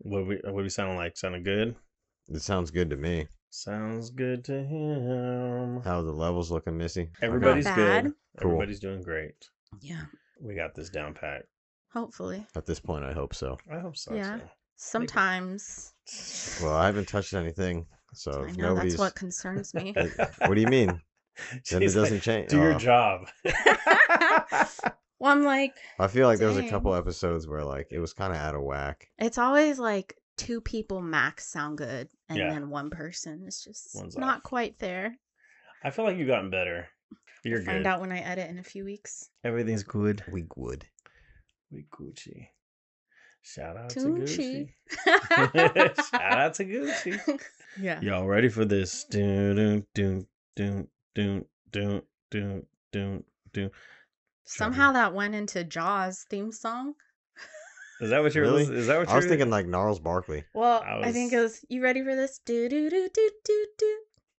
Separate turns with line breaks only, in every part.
What we sounding like? Sounding good?
It sounds good to me.
Sounds good to him.
How are the levels looking, Missy?
Everybody's
Not
good.
bad.
Cool.
Everybody's doing great.
Yeah.
We got this down pat.
Hopefully.
At this point, I hope so.
I hope so.
Yeah.
too.
Sometimes.
Well, I haven't touched anything, so
I
if
know
nobody's.
that's what concerns me.
What do you mean? Then it
She's
doesn't
like,
change.
Do your job.
Well, I'm like,
I feel like there was a
Dang.
couple episodes where like it was kind of out of whack.
it's always like 2 people max sound good, and
Yeah.
then 1 person is just
One's
not
off.
quite there.
I feel like you've gotten better. You're
We'll
good.
find out when I edit in a few weeks.
Everything's good.
We would.
We Gucci. Shout out
Tunchi.
to Gucci. Shout out to Gucci.
Yeah.
Y'all ready for this? Dun, dun, dun, dun, dun, dun, dun, dun.
Somehow that went into Jaws theme song.
Is that what you're
Really?
Is that what
I was
you're
thinking like Gnarls Barkley.
Well,
I
I think
was-
it was, you ready for this? Do do do do do do.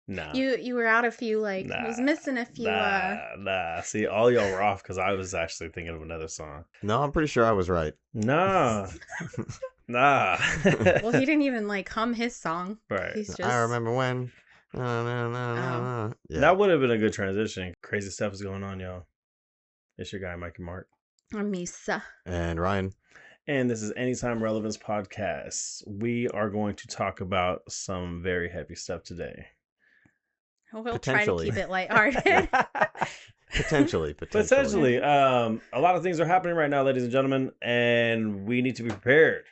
Nah.
You were out a few, like, I was
Nah,
missing a few.
Nah. See, all y'all were off because I was actually thinking of another song.
No, I'm pretty sure I was right.
Nah. Nah.
Well, he didn't even like hum his song.
Right.
He's just.
I remember when. Yeah.
That would have been a good transition. Crazy stuff is going on, y'all. It's your guy, Mikey Mark.
Misa.
And Ryan.
And this is Anytime Relevance Podcast. We are going to talk about some very heavy stuff today.
We'll try to
Potentially.
keep it lighthearted.
Potentially.
Potentially. A lot of things are happening right now, ladies and gentlemen, and we need to be prepared,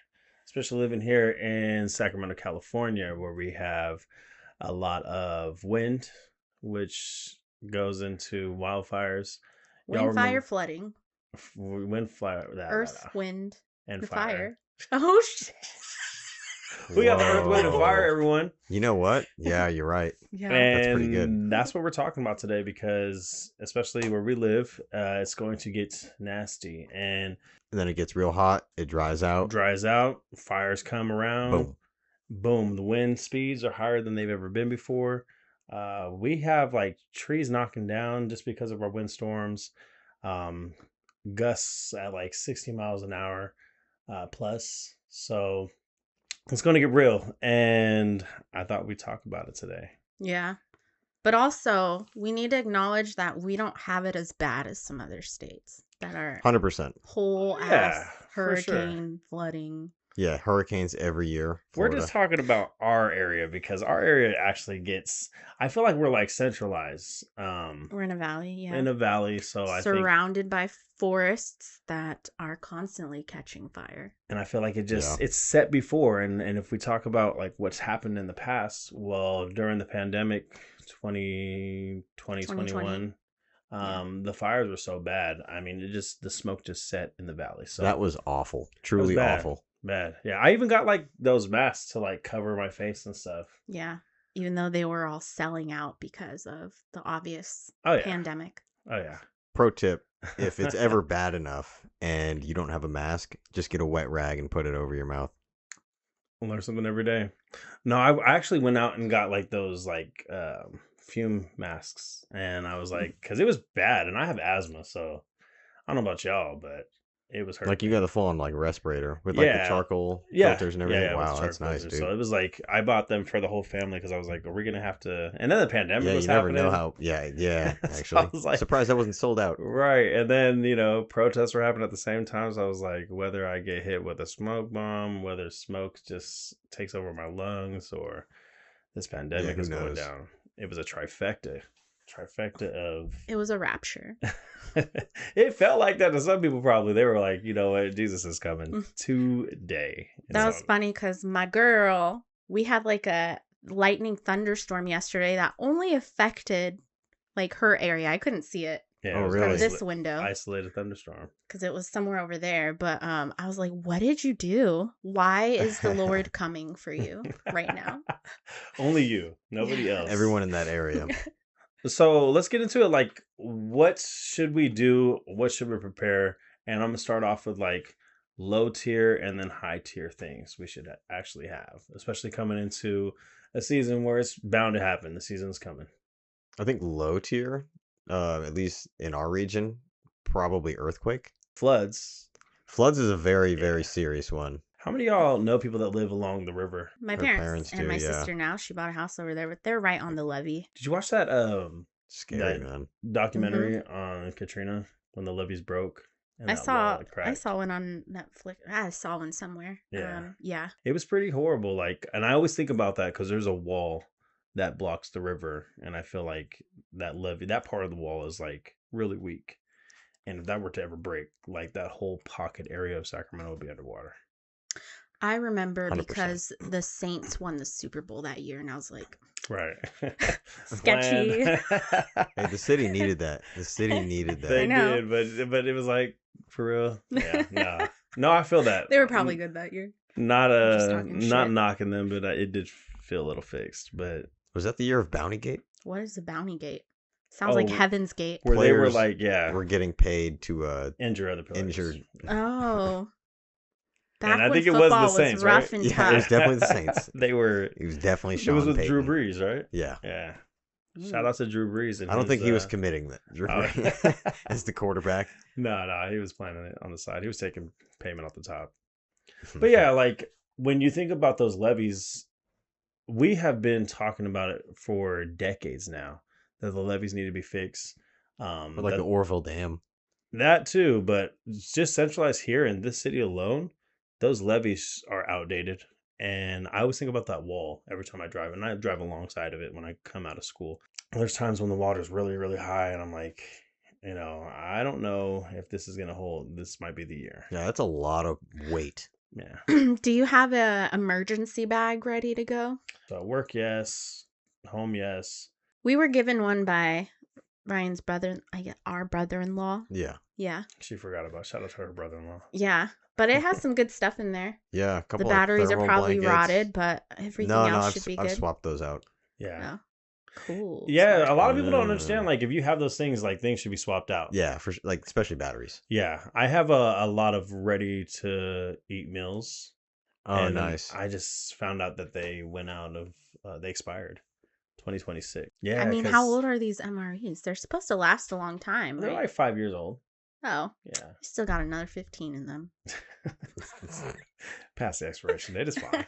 especially living here in Sacramento, California, where we have a lot of wind, which goes into wildfires. Y'all
Wind, fire,
remember-
flooding.
Wind, fire,
Earth, wind,
and
and
fire.
fire. Oh, shit.
We got the Earth, Wind, and
Whoa.
Fire, everyone.
You know what? Yeah, you're right.
Yeah.
And
That's pretty good.
that's what we're talking about today because, especially where we live, it's going to get nasty and
And then it gets real hot. It dries out.
dries out. Fires come around.
Boom.
Boom. The wind speeds are higher than they've ever been before. We have like trees knocking down just because of our windstorms. Gusts at like 60 miles an hour plus. So it's going to get real. And I thought we'd talk about it today.
Yeah. But also, we need to acknowledge that we don't have it as bad as some other states that are
100%.
whole
Yeah,
ass
for sure.
hurricane, flooding.
Yeah, hurricanes every year.
We're
Florida.
just talking about our area because our area actually gets, I feel like we're like centralized
We're in a valley, yeah.
in a valley. So I think,
Surrounded by forests that are constantly catching fire.
and I feel like it just,
Yeah.
it's set before. And if we talk about like what's happened in the past, well, during the pandemic, 2021, the fires were so bad. I mean, the smoke just set in the valley. So
That was awful. Truly
bad.
awful.
bad. Yeah. I even got like those masks to like cover my face and stuff.
Yeah. Even though they were all selling out because of the obvious
Oh, yeah.
pandemic.
Oh, yeah.
Pro tip, if it's ever bad enough and you don't have a mask, just get a wet rag and put it over your mouth.
Learn something every day. No, I actually went out and got like those like fume masks, and I was like, because it was bad, and I have asthma, so I don't know about y'all, but it was hurting.
Like you got a full on like respirator with like
Yeah.
the charcoal
Yeah.
filters and everything.
with
Wow,
the
that's
charcoal
nice,
filters.
dude.
So it was like I bought them for the whole family because I was like, are we gonna have to? And then the pandemic
Yeah,
was
you never
happening.
know how. Yeah,
So I
actually.
was like-
Surprised that wasn't sold out.
Right, and then protests were happening at the same time. So I was like, whether I get hit with a smoke bomb, whether smoke just takes over my lungs, or this pandemic
who
is going
knows?
down. It was a trifecta of.
It was a rapture.
It felt like that to some people. Probably they were like, you know what, Jesus is coming today. And
That was
so-
funny because my girl, we had like a lightning thunderstorm yesterday that only affected like her area. I couldn't see it
Yeah,
Oh,
it was
really?
from
Isolated-
this window
Isolated thunderstorm.
because it was somewhere over there. But I was like, what did you do? Why is the Lord coming for you right now?
Only you, nobody
Yeah.
else.
Everyone in that area.
So let's get into it. Like, what should we do? What should we prepare? And I'm gonna start off with like low tier and then high tier things we should actually have, especially coming into a season where it's bound to happen. The season's coming.
I think low tier, at least in our region, probably earthquake.
Floods.
Floods is a very,
Yeah.
very serious one.
How many of y'all know people that live along the river?
My
Her
parents,
parents
and
do,
my
yeah.
sister now. She bought a house over there, but they're right on the levee.
Did you watch that
Scary,
that
man.
documentary on Katrina when the levees broke and
I
that wall
saw
like, cracked?
one on Netflix. I saw one somewhere.
Yeah.
Yeah.
It was pretty horrible. Like, and I always think about that because there's a wall that blocks the river, and I feel like that levee, that part of the wall, is like really weak. And if that were to ever break, like that whole pocket area of Sacramento would be underwater.
I remember
100%.
because the Saints won the Super Bowl that year, and I was like,
Right.
sketchy.
Bland.
Hey, the city needed that. The city needed
They
I
that.
know.
did, but it was like, for real. Yeah, no. No, I feel that.
They were probably good that year.
Not
I'm just talking
not
shit.
knocking them, but it did feel a little fixed. But
Was that the year of Bounty Gate?
What is the Bounty Gate? Sounds like
Oh,
Heaven's Gate.
where they were
Players
like, yeah,
We're getting paid to
injure other players.
injured.
Oh.
And
Back
I
when
think it was
football
the Saints,
rough
right?
and
Yeah, it was
tough.
definitely the Saints.
They were.
He was definitely
It
Sean
was with
Payton.
Drew Brees, right?
Yeah.
Yeah.
Mm.
Shout out to Drew Brees. And
I don't think he was
his,
committing that. Drew
oh.
Brees as the quarterback.
No, he was playing it on the side. He was taking payment off the top. But yeah, like when you think about those levies, we have been talking about it for decades now that the levees need to be fixed.
Or like
That,
the Orville Dam.
that too, but just centralized here in this city alone, those levees are outdated. And I always think about that wall every time I drive, and I drive alongside of it when I come out of school. There's times when the water's really, really high, and I'm like, I don't know if this is gonna hold. This might be the year.
Yeah, that's a lot of weight.
Yeah.
Do you have a emergency bag ready to go?
So work, yes. Home, yes.
We were given one by Ryan's brother, our brother-in-law.
Yeah.
Yeah.
She forgot about. Shout out to her brother-in-law.
Yeah. But it has some good stuff in there.
Yeah, a
The
couple of
batteries are
thermal
probably
blankets.
rotted, but everything else should be
I've
good.
swapped those out.
Yeah.
Oh, cool.
Yeah,
Smart.
a lot of people don't understand. Like, if you have those things, like things should be swapped out.
Yeah, for like especially batteries.
Yeah, I have a lot of ready to eat meals.
Oh,
and
nice.
I just found out that they went out of. They expired, 2026. Yeah,
I mean,
'cause
how old are these MREs? They're supposed to last a long time,
They're
right?
like 5 years old.
Oh,
Yeah,
you still got another 15 in them.
past the expiration date is fine.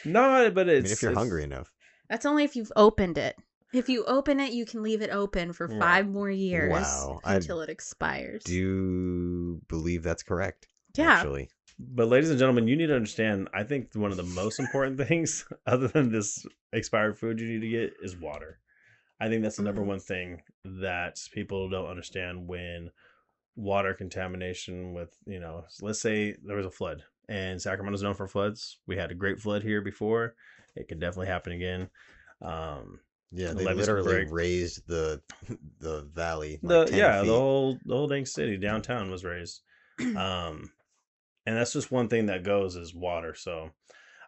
No, but
I
it's.
mean, if you're
it's-
hungry enough.
That's only if you've opened it. If you open it, you can leave it open for
Right.
5 more years
Wow,
until it expires.
Do you believe that's correct?
Yeah.
Actually.
But ladies and gentlemen, you need to understand, I think one of the most important things, other than this expired food you need to get, is water. I think that's the number
Mhm.
one thing that people don't understand when water contamination with, let's say there was a flood, and Sacramento's known for floods. We had a great flood here before. It could definitely happen again.
Yeah,
The
they
levees could
literally
break.
raised the valley. Like 10 feet.
the whole dang city downtown was raised. And that's just one thing that goes is water. So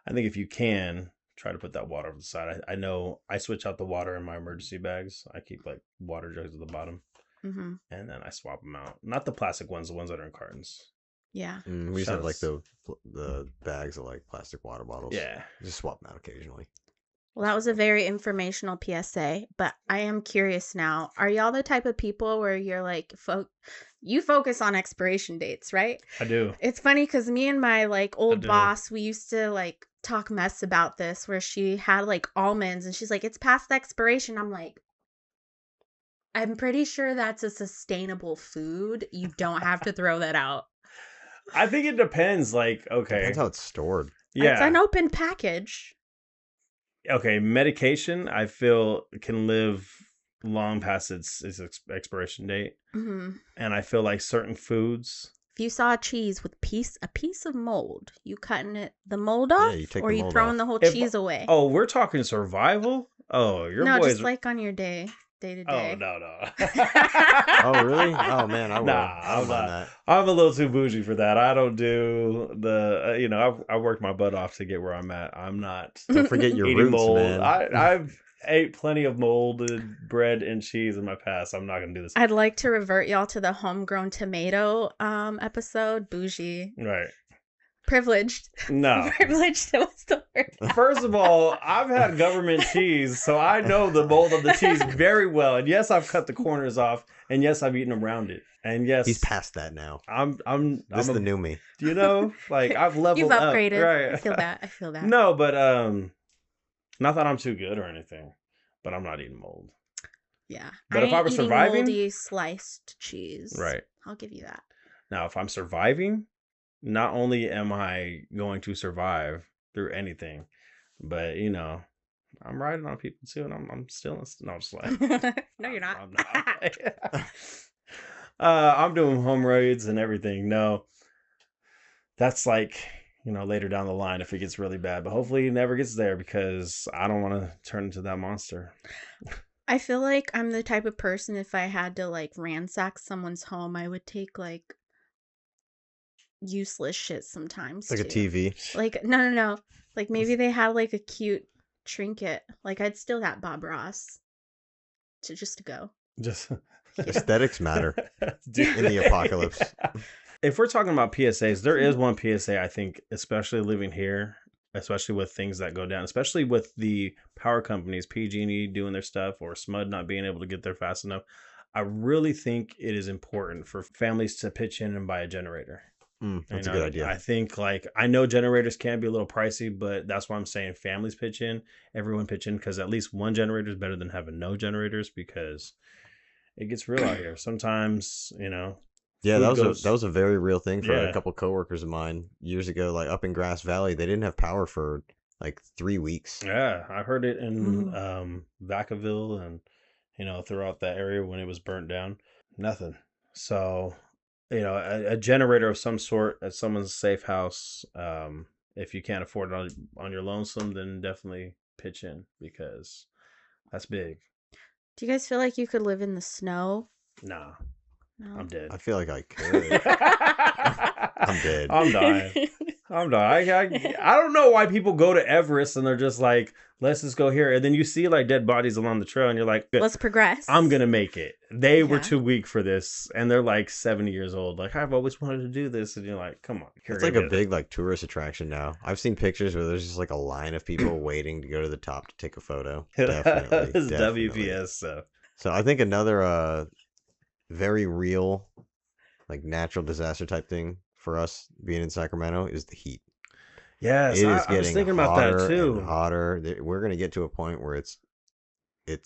I think if you can try to put that water over the side. I know I switch out the water in my emergency bags. I keep like water jugs at the bottom,
Mm-hmm.
and then I swap them out. Not the plastic ones, the ones that are in cartons.
Yeah.
We just have like
Sounds-
the bags of like plastic water bottles.
Yeah.
Just swap them out occasionally.
Well, that was a very informational PSA, but I am curious now. Are y'all the type of people where you're like, you focus on expiration dates, right?
I do.
It's funny because me and my like old
do.
boss, we used to like talk mess about this where she had like almonds and she's like, it's past the expiration. I'm like, I'm pretty sure that's a sustainable food. You don't have to throw that out.
I think it depends. Like, okay,
Depends how it's stored.
It's
yeah,
an open package.
okay. Medication, I feel, can live long past its expiration date,
Hmm.
and I feel like certain foods.
If you saw a cheese with a piece of mold, you cutting the mold off,
you take
or
the
you
mold
throwing
off.
the whole
If-
cheese away?
Oh, we're talking survival. Oh, your
no,
boys.
just like on your day to
Oh
day.
no.
Oh, really? Oh, man, I will.
Nah,
I don't
I'm
mind
not.
that.
I'm a little too bougie for that. I don't do the. I worked my butt off to get where I'm at. I'm not
Don't forget your
eating
roots,
mold.
man.
I've ate plenty of molded bread and cheese in my past. I'm not gonna do this.
I'd like to revert y'all to the homegrown tomato episode. Bougie.
Right.
Privileged.
No.
Privileged. What's the word?
First of all, I've had government cheese, so I know the mold of the cheese very well. And yes, I've cut the corners off, and yes, I've eaten around it. And yes,
He's past that now.
I'm
This is the new me.
you know, like I've
You've
leveled up.
upgraded.
Right.
I feel that. I feel that.
No, but not that I'm too good or anything, but I'm not eating mold.
Yeah.
But
I
if I
ain't
were
eating
surviving,
moldy sliced cheese.
right.
I'll give you that.
Now, if I'm surviving, not only am I going to survive through anything, but you know, I'm riding on people too, and I'm still no, I'm just like
No, you're not.
I'm not. I'm doing home raids and everything. No, that's like, you know, later down the line if it gets really bad. But hopefully it never gets there because I don't want to turn into that monster.
I feel like I'm the type of person, if I had to like ransack someone's home, I would take like useless shit sometimes
It's like a
too.
TV.
Like no. Like maybe they had like a cute trinket. Like I'd steal that Bob Ross to go.
Just
Aesthetics matter
Dude.
in the apocalypse.
If we're talking about PSAs, there is one PSA I think, especially living here, especially with things that go down, especially with the power companies, PG&E doing their stuff or SMUD not being able to get there fast enough. I really think it is important for families to pitch in and buy a generator.
That's a good idea.
I think, like, I know generators can be a little pricey, but that's why I'm saying families pitch in, everyone pitch in, because at least one generator is better than having no generators, because it gets real out here. Sometimes, you know,
Yeah,
food goes-
that was a very real thing for
Yeah.
a couple coworkers of mine years ago. Like up in Grass Valley, they didn't have power for like 3 weeks.
Yeah, I've heard it in
Mm.
Vacaville and, you know, throughout that area when it was burnt down. Nothing. So, you know, a generator of some sort at someone's safe house. If you can't afford it on your lonesome, then definitely pitch in because that's big.
Do you guys feel like you could live in the snow?
Nah,
No.
I'm dead.
I feel like I could. I'm dead.
I'm dying. I'm dying. I don't know why people go to Everest and they're just like, let's just go here. And then you see like dead bodies along the trail and you're like,
Let's progress.
I'm going to make it. They were
Yeah.
too weak for this. And they're like 70 years old. Like, I've always wanted to do this. And you're like, come on.
It's like a big like tourist attraction now. I've seen pictures where there's just like a line of people waiting to go to the top to take a photo. Definitely.
It's
definitely.
WPS. So,
So I think another very real, like natural disaster type thing for us being in Sacramento is the heat.
yes,
It is
I was
getting
thinking about that
hotter
too.
and hotter. We're gonna get to a point where it's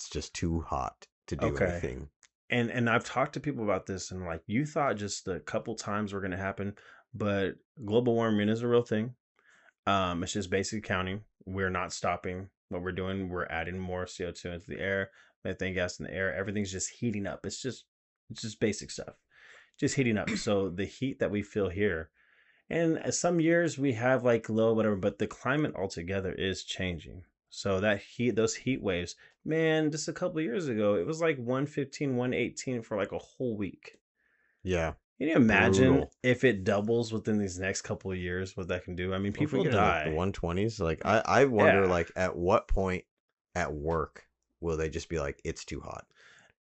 just too hot to do
Okay.
anything.
And I've talked to people about this, and like, you thought just a couple times were going to happen, but global warming is a real thing. It's just basic counting. We're not stopping what we're doing. We're adding more CO2 into the air, methane gas in the air. Everything's just heating up. It's just basic stuff, just heating up. So the heat that we feel here, and some years we have like low whatever, but the climate altogether is changing. So that heat, those heat waves, man, just a couple of years ago, it was like 115, 118 for like a whole week.
Yeah.
Can you imagine
Brutal.
if it doubles within these next couple of years, what that can do? I mean,
Well, if we
people
get in, like,
die.
the 120s. Like I wonder
Yeah.
like at what point at work will they just be like it's too hot?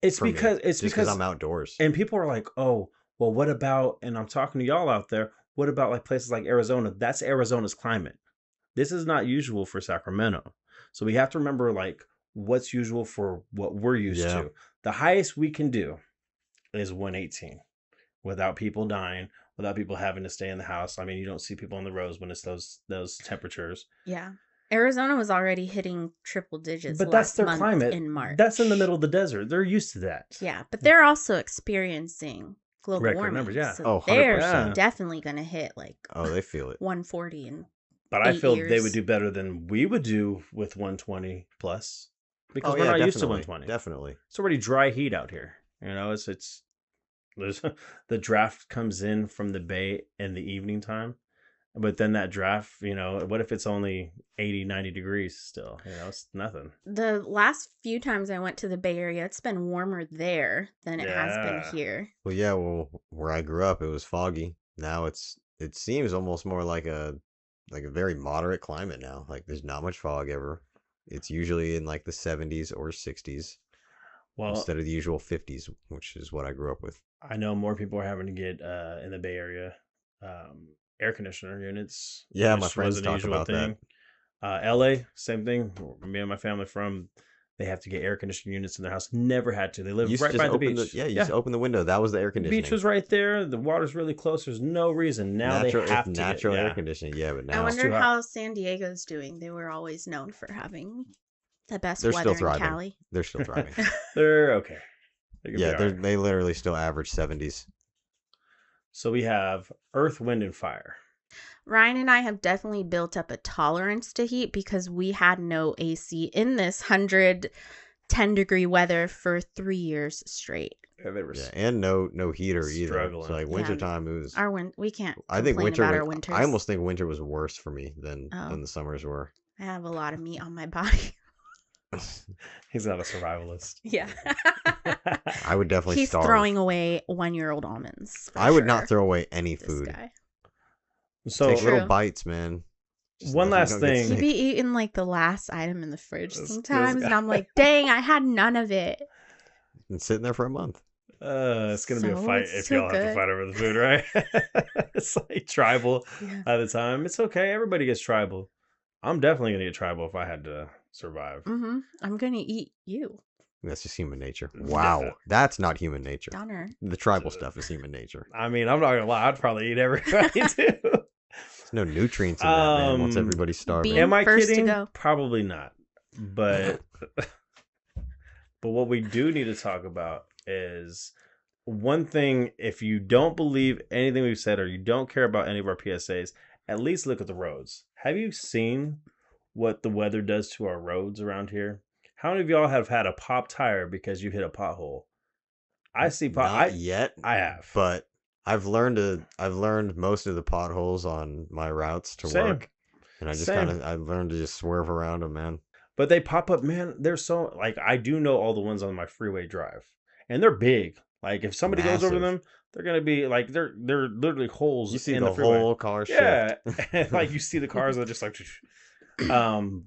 It's
for me,
because
just because I'm outdoors.
and people are like, oh, well, what about? And I'm talking to y'all out there. What about like places like Arizona? That's Arizona's climate. This is not usual for Sacramento. So we have to remember like what's usual for what we're used
Yeah.
to. The highest we can do is 118 without people dying, without people having to stay in the house. I mean, you don't see people on the roads when it's those temperatures.
Yeah. Arizona was already hitting triple digits.
But that's
last
their
month
climate.
in March.
That's in the middle of the desert. They're used to that.
Yeah, but they're also experiencing global
Record
warming.
numbers, yeah.
So
Oh,
they're
100%.
definitely going to hit like
Oh, they feel it.
140 and
But I
8
feel they
years.
would do better than we would do with 120 plus because
Oh,
we're
yeah,
not used to
definitely,
120.
Definitely.
It's already dry heat out here. You know, it's there's the draft comes in from the bay in the evening time, but then that draft, you know, what if it's only 80, 90 degrees still? You know, it's nothing.
The last few times I went to the Bay Area, it's been warmer there than it has
Yeah.
been here.
Well, yeah. Well, where I grew up, it was foggy. Now it seems almost more like a very moderate climate now. Like there's not much fog ever. It's usually in like the 70s or 60s
Well,
instead of the usual 50s, which is what I grew up with.
I know more people are having to get in the Bay Area air conditioner units.
Yeah, my
which
friends
was an
talk
usual
about that.
thing. LA, same thing. Me and my family from, they have to get air conditioning units in their house. Never had to. They
You
live
used to
right
just
by the
open the
beach.
you just open the window. That was the air
The beach
conditioning.
was right there. The water's really close. There's no reason. Now they have to get,
natural air
yeah.
conditioning. Yeah, but
I
now
wonder
too hot.
how San Diego's doing. They were always known for having the best
they're
weather
still
in
thriving.
Cali.
They're still thriving.
They're okay. They could be
Yeah,
all right.
they literally still average 70s.
So we have earth, wind, and fire.
Ryan and I have definitely built up a tolerance to heat because we had no AC in this 110-degree weather for 3 years straight.
Yeah, they were
Yeah, and no heater either.
struggling.
So like wintertime, it was.
We can't.
I think
complain
winter.
about our winters.
I almost think winter was worse for me than
Oh.
the summers were.
I have a lot of meat on my body.
He's not a survivalist.
Yeah.
I would definitely
He's
starve.
throwing away 1-year-old almonds.
I would not
sure.
throw away any
This
food.
guy.
So
Take little
True.
bites, man. Just
One
nothing
last
don't get
thing.
He'd
sick.
be eating like the last item in the fridge
This
sometimes,
guy.
and I'm like, dang, I had none of it.
And sitting there for a month.
It's gonna be a
So
fight
it's
if
still
y'all have to
good.
fight over the food, right? It's like tribal
Yeah.
at the time. It's okay. Everybody gets tribal. I'm definitely gonna get tribal if I had to survive.
Mm-hmm. I'm gonna eat you,
That's just human nature.
Yeah.
Wow, that's not human nature.
Donner.
The tribal stuff is human nature.
I mean, I'm not gonna lie. I'd probably eat everybody too.
There's no nutrients in that, man. Once everybody's starving.
Being
Am I
first to
kidding?
go.
Probably not. But but what we do need to talk about is one thing. If you don't believe anything we've said or you don't care about any of our PSAs, at least look at the roads. Have you seen what the weather does to our roads around here? How many of y'all have had a pop tire because you hit a pothole? I see
Not yet,
I have.
but I've learned most of the potholes on my routes to
Same.
work, and I just I learned to just swerve around them, man.
But they pop up, man. They're so like I do know all the ones on my freeway drive, and they're big. Like if somebody goes over
Massive.
them, they're gonna be like they're literally holes.
You see
in
the
freeway.
whole car shift.
Yeah, and, like you see the cars that are just like.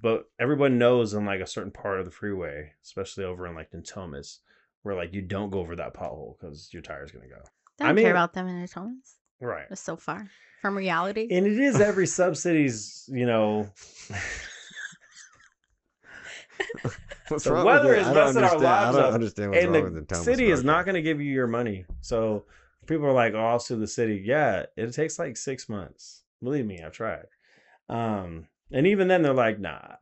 But everyone knows in like a certain part of the freeway, especially over in like Natomas, where like you don't go over that pothole because your tire's gonna go.
Don't
I mean-
care about them in Atomas.
Right.
That's so far from reality.
And it is every subsidy's,
What's
The
wrong
weather
with it?
is
I don't
messing our
understand-
lives
I don't
up.
understand what's
And
wrong with the
the
Thomas
city is
Road.
not going to give you your money. So people are like, oh, I'll sue the city. Yeah, it takes like 6 months. Believe me, I've tried. And even then they're like, nah,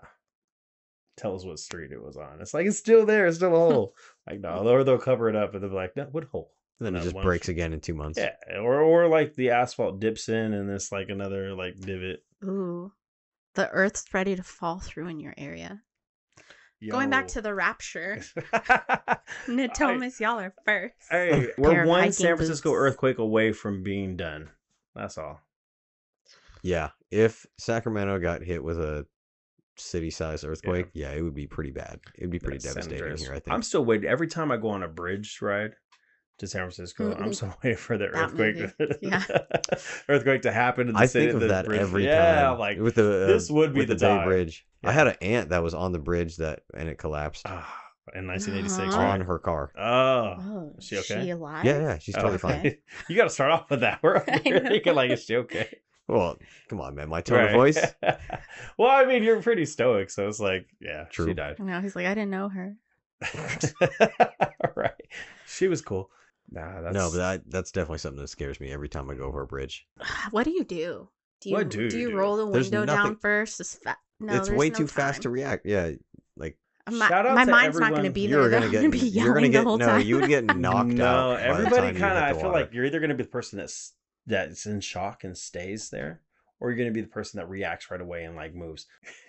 tell us what street it was on. It's like, it's still there. It's still a hole. Like, no, or they'll cover it up and they'll be like, no, what hole?
Then it
Not
just
one
breaks
street.
again in 2 months.
Yeah. Or like the asphalt dips in and it's like another like divot.
Ooh, the earth's ready to fall through in your area. Going back to the rapture, Natomas, y'all are first.
Hey,
Pair
we're
of
one
hiking
San Francisco
boots.
earthquake away from being done. That's all.
Yeah, if Sacramento got hit with a city-sized earthquake, yeah, it would be pretty bad. It would be pretty
That's San
devastating
Andreas.
here, I think.
I'm still waiting. Every time I go on a bridge ride to San Francisco, I'm
Mm-mm.
still waiting for the
That
earthquake.
movie. Yeah.
earthquake to happen. In the
I
city,
think of
the
that
bridge.
every
yeah,
time.
like
with the
this would be
with
the
the Bay
time.
Bridge.
Yeah.
I had an aunt that was on the bridge and it collapsed
in 1986,
Uh-huh.
on
right?
her car.
Oh,
Oh,
is she okay?
alive?
Yeah, she's totally
Oh,
fine.
You got to start off with that. We're
I know.
thinking like, is she okay?
Well, come on, man. My tone of
Right.
voice.
Well, I mean, you're pretty stoic, so it's like, yeah, she
True.
died.
I know. He's like, I didn't know her.
Right. She was cool. Nah, that's
No, but that's definitely something that scares me every time I go over a bridge.
What do you do? Do you
What do
do
you
you
do?
roll the
There's
window down
nothing-
first? No,
It's
there's
way
no
too fast to
time.
react. Yeah, like
My,
Shout out
my
to
mind's not going to
everyone.
be
you're
there.
gonna
I'm
get
going to be
you're
yelling
gonna get
the whole
no,
time.
you would get knocked out. by the
Everybody
time you hit
kind of.
the
I feel
water.
like you're either going to be the person that's in shock and stays there, or you're going to be the person that reacts right away and like moves.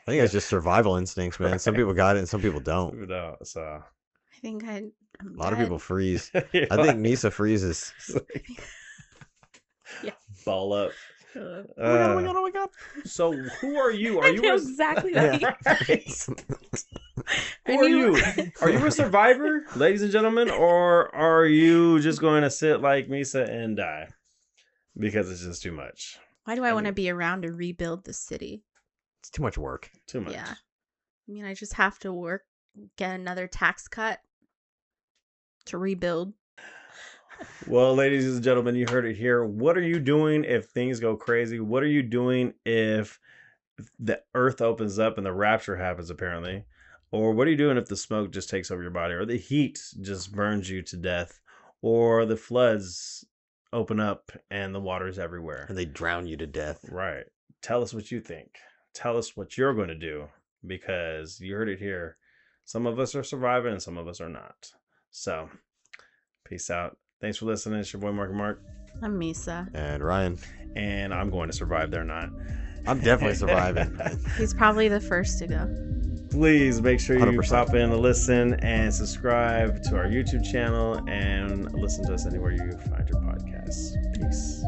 I think it's just survival instincts, man. Some
Right.
people got it and some people don't.
No, so
I think I'm
A lot of people freeze.
You're
I think Misa freezes.
ball up.
Uh,
Oh my god.
So who are you? Are
I
you
know
a,
exactly
Yeah.
that.
Right.
I
Who are
knew-
you? Are you a survivor, ladies and gentlemen, or are you just going to sit like Misa and die because it's just too much?
Why do I want to be around to rebuild the city?
It's too much work.
Too much.
Yeah. I mean, I just have to work, get another tax cut to rebuild.
Well, ladies and gentlemen, you heard it here. What are you doing if things go crazy? What are you doing if the earth opens up and the rapture happens, apparently? Or what are you doing if the smoke just takes over your body, or the heat just burns you to death, or the floods open up and the water's everywhere?
And they drown you to death.
Right. Tell us what you think. Tell us what you're going to do, because you heard it here. Some of us are surviving and some of us are not. So, peace out. Thanks for listening. It's your boy Mark.
I'm Misa.
And Ryan.
And I'm going to survive. They're not.
I'm definitely surviving.
He's probably the first to go.
Please make sure you
100%.
pop in to listen and subscribe to our YouTube channel and listen to us anywhere you find your podcasts. Peace.